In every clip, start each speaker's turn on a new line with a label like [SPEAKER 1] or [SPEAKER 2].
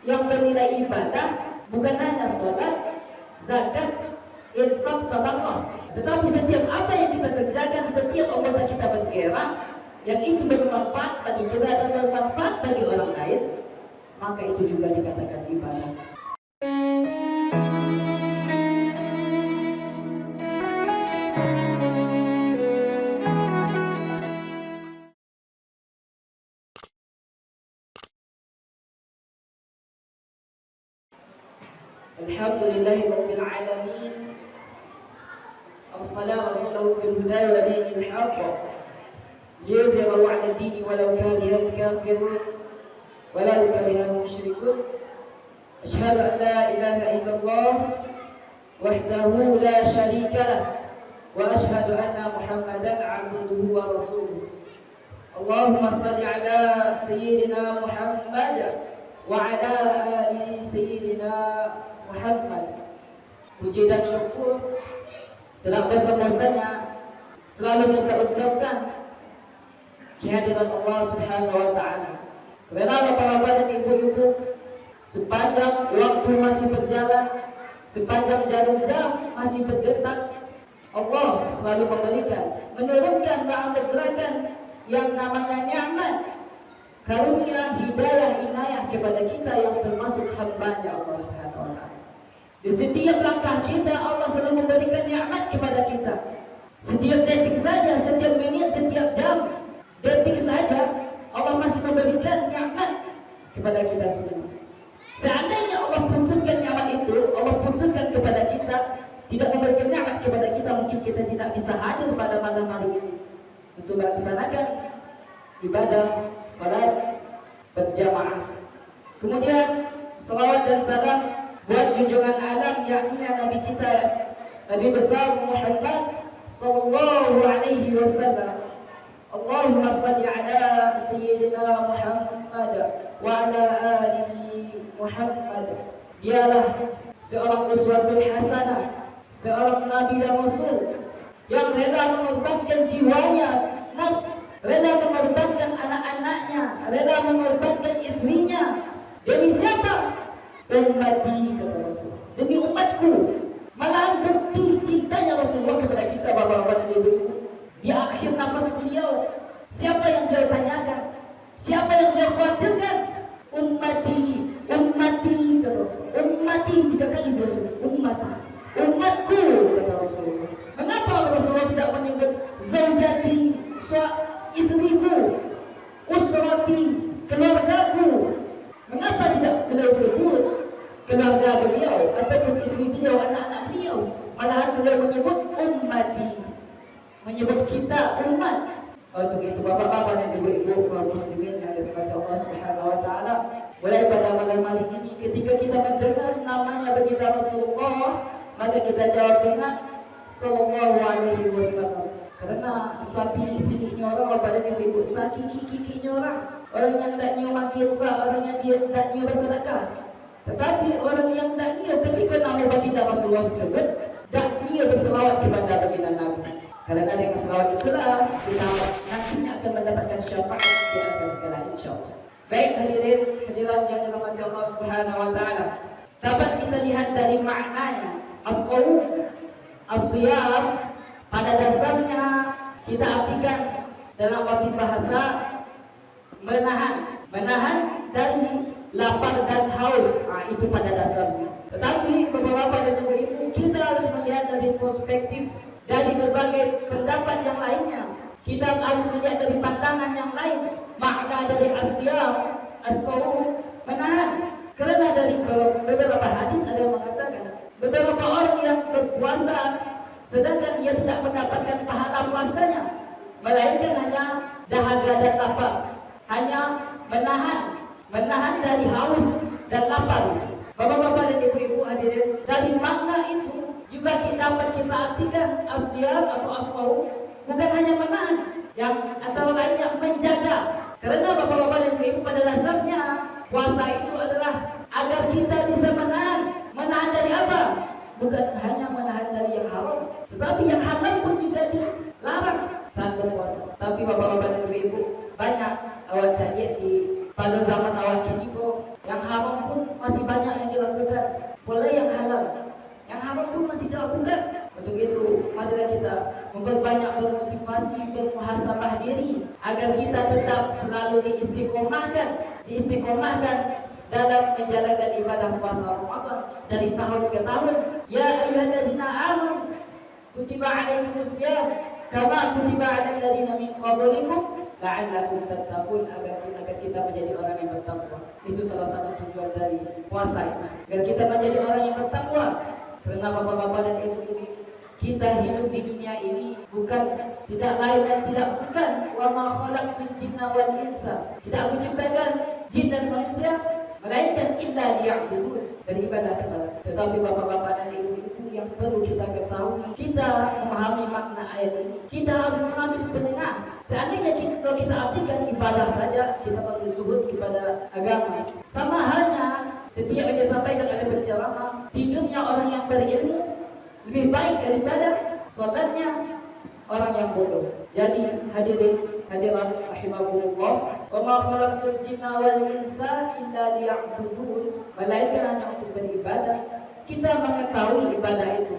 [SPEAKER 1] yang bernilai ibadah bukan hanya sholat, zakat, infak, sedekah, tetapi setiap apa yang kita kerjakan, setiap anggota kita bergerak yang itu bermanfaat bagi kita dan bermanfaat bagi orang lain, maka itu juga dikatakan ibadah. Alhamdulillahi Rabbil Alamin, arsala rasulahu bil huda wa dinil haqq liyuzhirahu 'ala ad-din walau karihal kafirun walau karihal musyrikun. Asyhadu an la ilaha illallah wahdahu la syarika lah wa asyhadu anna Muhammadan 'abduhu wa rasuluh. Allahumma shalli 'ala sayyidina Muhammad wa 'ala ali sayyidina Muhammad. Puji dan syukur telah bosan-bosannya selalu kita ucapkan kehadiran Allah Subhanahu wa Ta'ala. Karena bapak-bapak dan ibu-ibu, sepanjang waktu masih berjalan, sepanjang jarum jam masih bergetar, Allah selalu memberikan, menurunkan dan mengerahkan yang namanya nikmat, karunia, hidayah, inayah kepada kita yang termasuk hamba-Nya Allah Subhanahu wa Ta'ala. Di setiap langkah kita Allah selalu memberikan nikmat kepada kita. Setiap detik saja, setiap menit, setiap jam, detik saja Allah masih memberikan nikmat kepada kita semua. Seandainya Allah putuskan nikmat itu, Allah putuskan kepada kita, tidak memberikan nikmat kepada kita, mungkin kita tidak bisa hadir pada malam hari ini untuk melaksanakan ibadah salat berjamaah. Kemudian salawat dan salam buat junjungan alam, yakni Nabi kita, Nabi besar Muhammad sallallahu alaihi wasallam. Allahumma salli ala sayyidina Muhammad wa ala ali Muhammad. Dialah seorang uswatun hasanah, seorang nabi dan rasul yang rela mengorbankan jiwanya, nafs, rela mengorbankan anak-anaknya, rela mengorbankan istrinya. Demi siapa? Ummati, kata Rasulullah, demi umatku. Malahan bukti cintanya Rasulullah kepada kita, bapak-bapak dan ibu-ibu. Di akhir nafas beliau, siapa yang beliau tanyakan? Siapa yang beliau khawatirkan? Ummati, ummati, kata Rasulullah. Ummati, 3 kali beliau sebut ummati, umatku, kata Rasulullah. Mengapa Rasulullah tidak menyebut zaujati, istriku, usrati, keluargaku? Mengapa tidak beliau sebut keluarga beliau ataupun istri beliau, anak-anak beliau? Malahan beliau menyebut ummati, menyebut kita umat. Untuk itu bapak-bapak dan ibu-ibu kaum muslimin yang dirahmati Allah Subhanahu wa Ta'ala, mulai pada malam hari ini ketika kita mendengar namanya baginda Rasulullah, maka kita jawab dengan sallallahu alaihi wasallam. Karena sapi pilihnya orang, bapak dan ibu-ibu, kiki-kikinya orang. Orang yang tak nyium maki ruka, orang yang dia tak nyium bersedekah. Tetapi orang yang tak nyium ketika nama baginda Rasulullah disebut, tak nyium berselawat kepada baginda Nabi. Karena dengan selawat itulah kita nantinya akan mendapatkan syafaat di akhir kala, insyaallah. Baik hadirin yang dirahmati Allah Subhanahu wa Ta'ala, dapat kita lihat dari maknanya as-shaum, as-shiyam. Pada dasarnya kita artikan dalam arti bahasa menahan dari lapar dan haus. Itu pada dasarnya. Tetapi bapak-bapak dan ibu-ibu, kita harus melihat dari perspektif, dari berbagai pendapat yang lainnya. Kita harus melihat dari pandangan yang lain. Makna dari as-shiyam, as-shaum, menahan. Karena dari beberapa hadis ada yang mengatakan beberapa orang yang berpuasa sedangkan ia tidak mendapatkan pahala puasanya, melainkan hanya dahaga dan lapar, hanya menahan dari haus dan lapar. Bapak-bapak dan ibu-ibu hadirin, dari makna itu juga dapat kita artikan as-shiyam atau as-shaum bukan hanya menahan, yang antara lainnya menjaga. Karena bapak-bapak dan ibu-ibu, pada dasarnya puasa itu adalah agar kita bisa menahan dari apa? Bukan hanya menahan dari yang haram, tetapi yang halal pun juga dilarang saat berpuasa. Tapi bapak-bapak dan ibu-ibu, banyak awal cari di pada zaman awal kini kok yang haram pun haram pun masih dilakukan. Untuk itu, marilah kita memperbanyak bermotivasi, bermuhasabah diri agar kita tetap selalu diistiqomahkan dalam menjalankan ibadah puasa Ramadan dari tahun ke tahun. Ya ayyuhalladzina amanu kutiba alaikumusiyam kama kutiba alal ladzina min qablikum la'allakum tattaqun, agar kita menjadi orang yang bertakwa. Itu salah satu tujuan dari puasa itu, agar kita menjadi orang yang bertakwa. Karena bapak-bapak dan ibu-ibu, kita hidup di dunia ini tidak lain dan tidak bukan wa ma khalaqtul jinna wal insa. Tidak aku ciptakan jin dan manusia melainkan illa liya'budun, beribadah kepada. Tetapi bapak-bapak dan ibu-ibu, yang perlu kita ketahui, kita memahami makna ayat ini, kita harus mengambil penengah. Seandainya kalau kita artikan ibadah saja, kita terlalu zuhud kepada agama. Sama halnya setiap yang disampaikan oleh penceramah, tidurnya orang yang berilmu lebih baik daripada sholatnya orang yang bodoh. Jadi hadirat rahimakumullah, wa ma khalaqtul jinna wal insa illa liya'budun, melainkan hanya untuk beribadah. Kita mengetahui ibadah itu.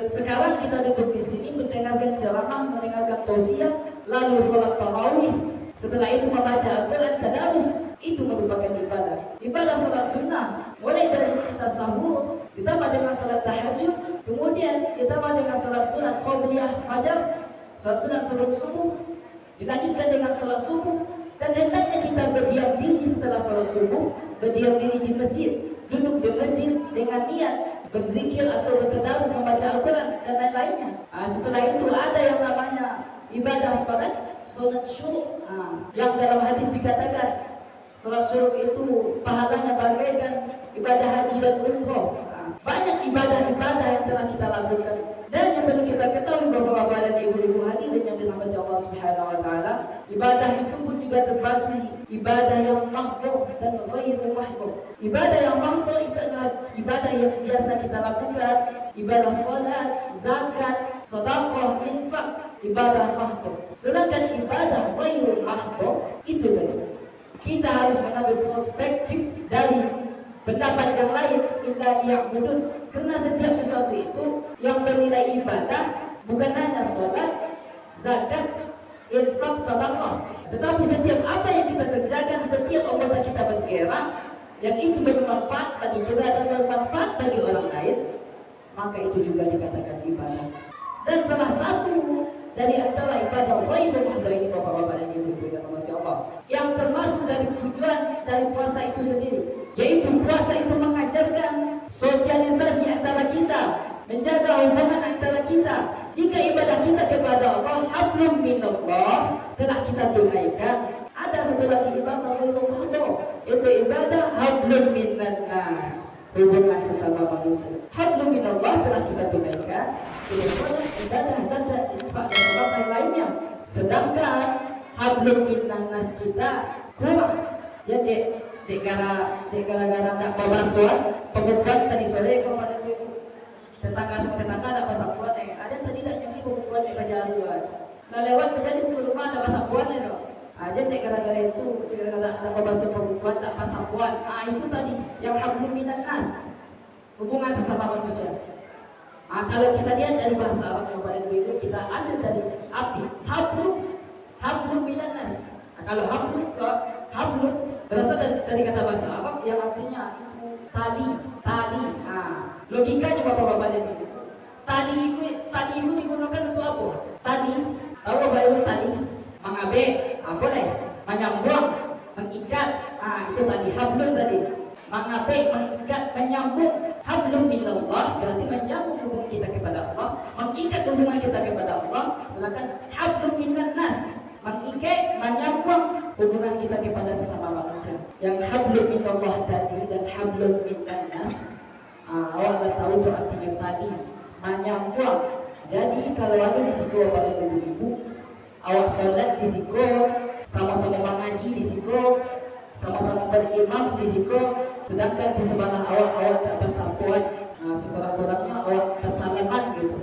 [SPEAKER 1] Sekarang kita duduk di sini mendengarkan ceramah, mendengarkan tausiah, lalu sholat tarawih, setelah itu membaca Al-Quran, tadarus, itu merupakan ibadah. Ibadah sholat sunnah, mulai dari kita sahur, ditambah dengan sholat tahajud, kemudian ditambah dengan sholat sunat qabliyah fajar, sholat sunat sebelum subuh, dilanjutkan dengan sholat subuh. Dan hendaknya kita berdiam diri setelah sholat subuh, berdiam diri di masjid, duduk di masjid dengan niat berzikir atau bertadarus, membaca Al-Quran dan lain-lainnya. Setelah itu ada yang namanya ibadah sholat syuruk, yang dalam hadis dikatakan sholat syuruk itu pahalanya bagaikan ibadah haji dan umroh. Banyak ibadah-ibadah yang telah kita lakukan. Dan yang perlu kita ketahui, bapak-bapak dan ibu-ibu hadirin yang dirahmati Allah Subhanahu wa taala, ibadah itu pun juga terbagi ibadah yang mahdhur dan ghairu mahdhur. Ibadah yang mahdhur itu adalah ibadah yang biasa kita lakukan, ibadah salat, zakat, sedekah, infak, ibadah mahdhur. Sedangkan ibadah ghairu mahdhur itu tadi kita harus mengambil perspektif dari pendapat yang lain, illa liya'budun. Karena setiap sesuatu itu yang bernilai ibadah bukan hanya sholat, zakat, infak, sedekah, tetapi setiap apa yang kita kerjakan, setiap anggota kita bergerak yang itu bermanfaat bagi kita dan bermanfaat bagi orang lain, maka itu juga dikatakan ibadah. Dan salah satu dari antara ibadah ghairu mahdhur ini, bapak-bapak dan ibu-ibu yang dirahmati Allah, yang termasuk dari tujuan dari puasa itu sendiri, yaitu puasa itu mengajarkan sosialisasi antara kita, menjaga hubungan antara kita. Jika ibadah kita kepada Allah, hablum minallah, telah kita tunaikan. Ada satu lagi ibadah ghairu mahdhur, itu ibadah hablum minan nas, hubungan sesama manusia. Hablum minallah telah kita tunaikan, itu salat, ibadah, zakat, infak dan sebagainya lainnya. Sedangkan hablum minan nas kita kurang. Jadi gara-gara tak bawa suat pembukaan tadi sore kepada tetangga sama tetangga ada pasang puan ada tadi tak nyaki pembukaan di Pajaruan. Nah lewat menjadi pukul rumah ada pasang puan itu. Aja gara-gara itu tak bawa suat pembukaan tak pasang puan. Itu tadi yang hablum minan nas, hubungan sesama manusia. Kalau kita lihat dari bahasa Arab kepada ibu kita ambil dari arti hablum minan nas. Kalau hablum berasal dari kata bahasa Arab yang artinya itu tali. Logikanya bapak-bapak dan ibu, tali itu digunakan untuk apa? Tali, tahu apa itu tali? Mengabe, apa nih? Menyambung, mengikat. Itu tadi hablum tadi. Mengabe, mengikat, menyambung. Hablum minallah berarti menyambung hubungan kita kepada Allah, mengikat hubungan kita kepada Allah. Sedangkan hablum minan nas, mengikat, menyambung hubungan kita kepada sesama manusia. Yang hablum minallah tadi dan hablum minan nas, awak tahu itu artinya tadi menyambung. Jadi kalau ada di situ pada ibu-ibu, awak sholat di situ, sama-sama mengaji di situ, sama-sama berimam di situ, sedangkan di sebelah awak tak bersatuan, sekurang-kurangnya awak bersalaman gitu.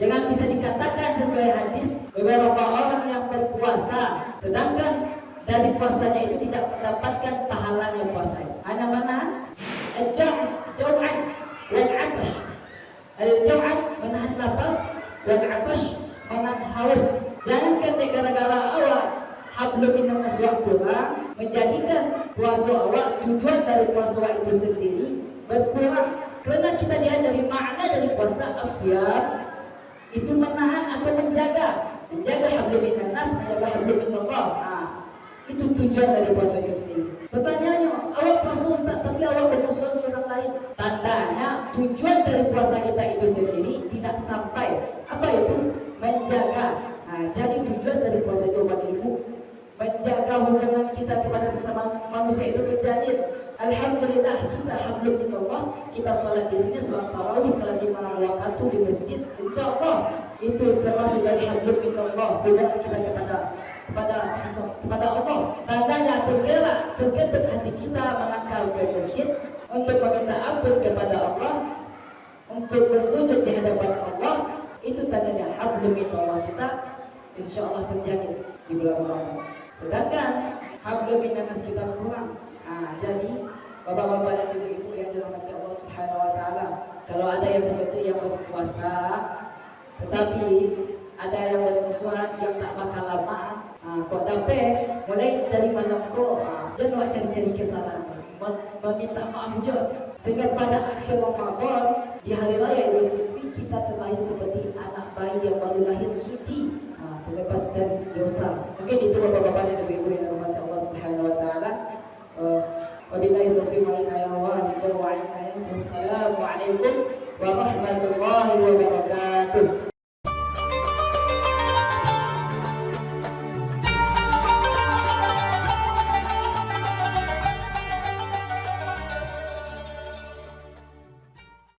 [SPEAKER 1] Jangan bisa dikatakan sesuai hadis beberapa orang yang berpuasa, sedangkan dari puasanya itu tidak mendapatkan pahalanya puasa. Hanya mana? Jau'an wal 'atash. puasa awak, tujuan dari puasa awak itu sendiri berkurang. Kerana kita lihat dari makna dari puasa asyam itu menahan atau menjaga hablum minan nas, menjaga hablum minallah. Itu tujuan dari puasa itu sendiri. Pertanyaannya, awak puasa Ustaz tapi awak bermusuhan dengan orang lain. Tandanya tujuan dari puasa kita itu sendiri tidak sampai. Apa itu? Menjaga. Jadi tujuan dari puasa itu Bapak Ibu, menjaga hubungan kita kepada sesama manusia itu terjalin. Alhamdulillah kita hablum minallah, kita salat di sini, salat tarawih, salat 5 waktu di masjid. Insyaallah itu termasuk dari hablum minallah, hubungan kita kepada Allah. Tandanya tergerak hati kita melangkah ke masjid untuk meminta ampun kepada Allah, untuk bersujud di hadapan Allah. Itu tandanya hablum minallah kita insyaallah terjaga di bulan Ramadan. Sedangkan hablum minan nas kita kurang. Jadi bapak-bapak dan ibu-ibu yang dirahmati Allah Subhanahu wa taala, kalau ada yang seperti yang berpuasa tetapi ada yang bermusuhan yang tak bakal lama, kok dapat mulai dari malam tu jangan cari-cari kesalahan, meminta maaf je, sehingga pada akhir Ramadan di hari raya Idul Fitri kita terlahir seperti anak bayi yang baru lahir suci, terlepas dari dosa. Mungkin itu bapak-bapak dan ibu-ibu yang dirahmati Allah Subhanahu wa taala. Wabillahi taufiq wal hidayah. Wassalamualaikum warahmatullahi wabarakatuh.